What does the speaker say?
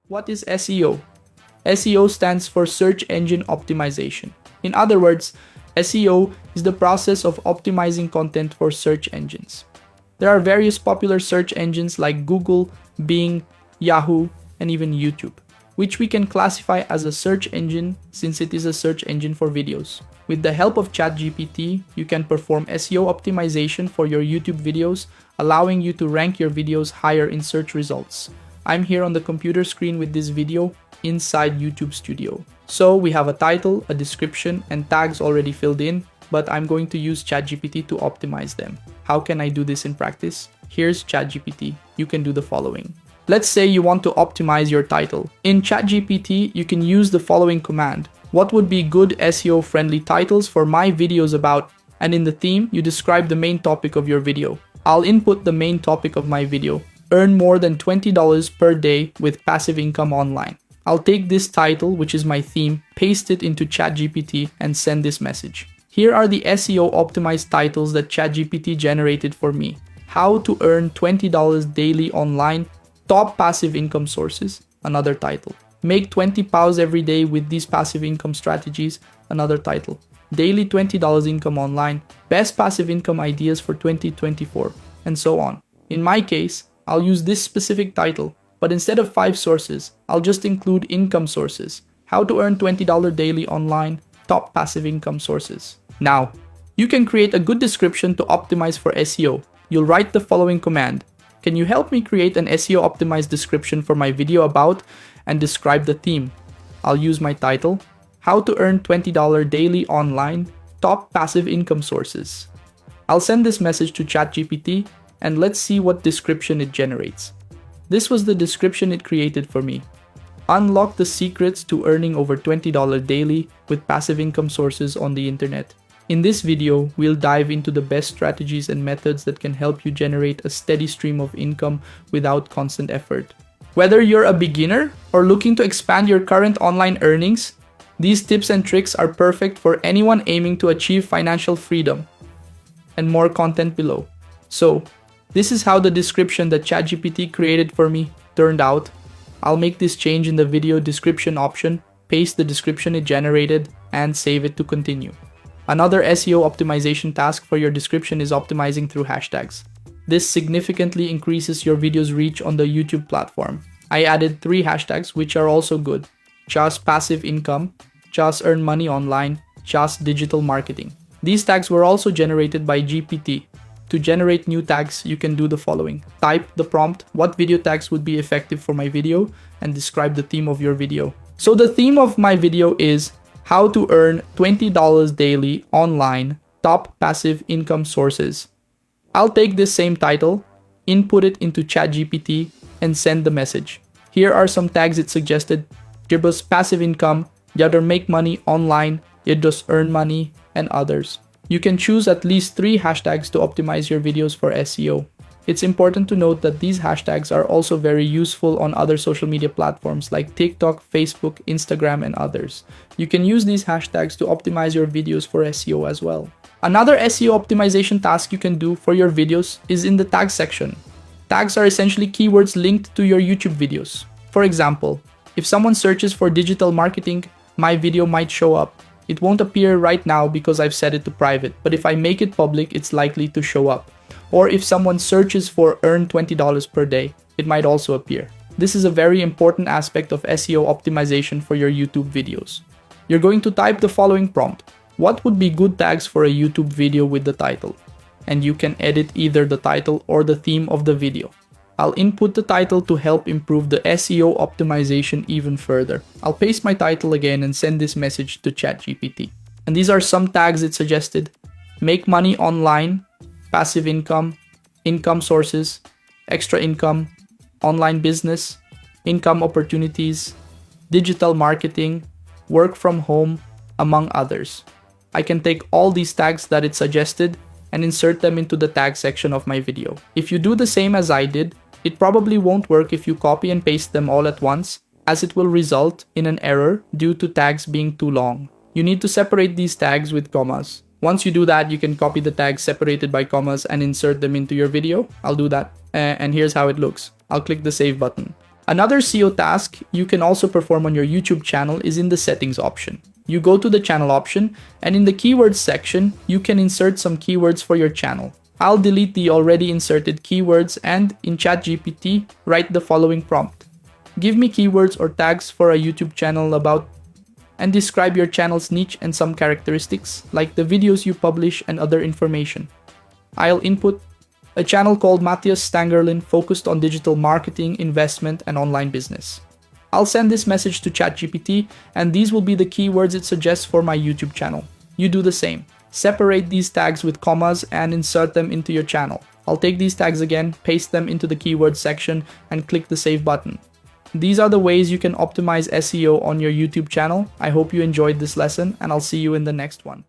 What is SEO? SEO stands for Search Engine Optimization. In other words, SEO is the process of optimizing content for search engines. There are various popular search engines like Google, Bing, Yahoo, and even YouTube, which we can classify as a search engine since it is a search engine for videos. With the help of ChatGPT, you can perform SEO optimization for your YouTube videos, allowing you to rank your videos higher in search results. I'm here on the computer screen with this video inside YouTube Studio. So we have a title, a description, and tags already filled in, but I'm going to use ChatGPT to optimize them. How can I do this in practice? Here's ChatGPT. You can do the following. Let's say you want to optimize your title. In ChatGPT, you can use the following command. What would be good SEO-friendly titles for my videos about? And in the theme, you describe the main topic of your video. I'll input the main topic of my video. Earn more than $20 per day with passive income online. I'll take this title, which is my theme, paste it into ChatGPT and send this message. Here are the SEO optimized titles that ChatGPT generated for me. How to earn $20 daily online, top passive income sources, another title. Make 20 pows every day with these passive income strategies, another title. Daily $20 income online, best passive income ideas for 2024, and so on. In my case, I'll use this specific title, but instead of 5 sources, I'll just include income sources. How to earn $20 daily online, top passive income sources. Now, you can create a good description to optimize for SEO. You'll write the following command. Can you help me create an SEO optimized description for my video about and describe the theme? I'll use my title, How to Earn $20 Daily Online, Top Passive Income Sources. I'll send this message to ChatGPT and let's see what description it generates. This was the description it created for me. Unlock the secrets to earning over $20 daily with passive income sources on the internet. In this video, we'll dive into the best strategies and methods that can help you generate a steady stream of income without constant effort. Whether you're a beginner or looking to expand your current online earnings, these tips and tricks are perfect for anyone aiming to achieve financial freedom. And more content below. So, this is how the description that ChatGPT created for me turned out. I'll make this change in the video description option, paste the description it generated, and save it to continue. Another SEO optimization task for your description is optimizing through hashtags. This significantly increases your video's reach on the YouTube platform. I added 3 hashtags which are also good. Just passive income, just earn money online, just digital marketing. These tags were also generated by GPT. To generate new tags, you can do the following. Type the prompt, what video tags would be effective for my video, and describe the theme of your video. So the theme of my video is how to earn $20 daily online, top passive income sources. I'll take this same title, input it into ChatGPT, and send the message. Here are some tags it suggested. Gibbous passive income, either make money online, just earn money, and others. You can choose at least 3 hashtags to optimize your videos for SEO. It's important to note that these hashtags are also very useful on other social media platforms like TikTok, Facebook, Instagram, and others. You can use these hashtags to optimize your videos for SEO as well. Another SEO optimization task you can do for your videos is in the tag section. Tags are essentially keywords linked to your YouTube videos. For example, if someone searches for digital marketing, my video might show up. It won't appear right now because I've set it to private, but if I make it public, it's likely to show up. Or if someone searches for earn $20 per day, it might also appear. This is a very important aspect of SEO optimization for your YouTube videos. You're going to type the following prompt. What would be good tags for a YouTube video with the title? And you can edit either the title or the theme of the video. I'll input the title to help improve the SEO optimization even further. I'll paste my title again and send this message to ChatGPT. And these are some tags it suggested. Make money online, passive income, income sources, extra income, online business, income opportunities, digital marketing, work from home, among others. I can take all these tags that it suggested and insert them into the tag section of my video. If you do the same as I did, it probably won't work if you copy and paste them all at once, as it will result in an error due to tags being too long. You need to separate these tags with commas. Once you do that, you can copy the tags separated by commas and insert them into your video. I'll do that. And here's how it looks. I'll click the save button. Another SEO task you can also perform on your YouTube channel is in the settings option. You go to the channel option, and in the keywords section, you can insert some keywords for your channel. I'll delete the already inserted keywords and in ChatGPT, write the following prompt. Give me keywords or tags for a YouTube channel about and describe your channel's niche and some characteristics like the videos you publish and other information. I'll input a channel called Matthias Stangerlin focused on digital marketing, investment, and online business. I'll send this message to ChatGPT, and these will be the keywords it suggests for my YouTube channel. You do the same. Separate these tags with commas and insert them into your channel. I'll take these tags again, paste them into the keywords section, and click the save button. These are the ways you can optimize SEO on your YouTube channel. I hope you enjoyed this lesson, and I'll see you in the next one.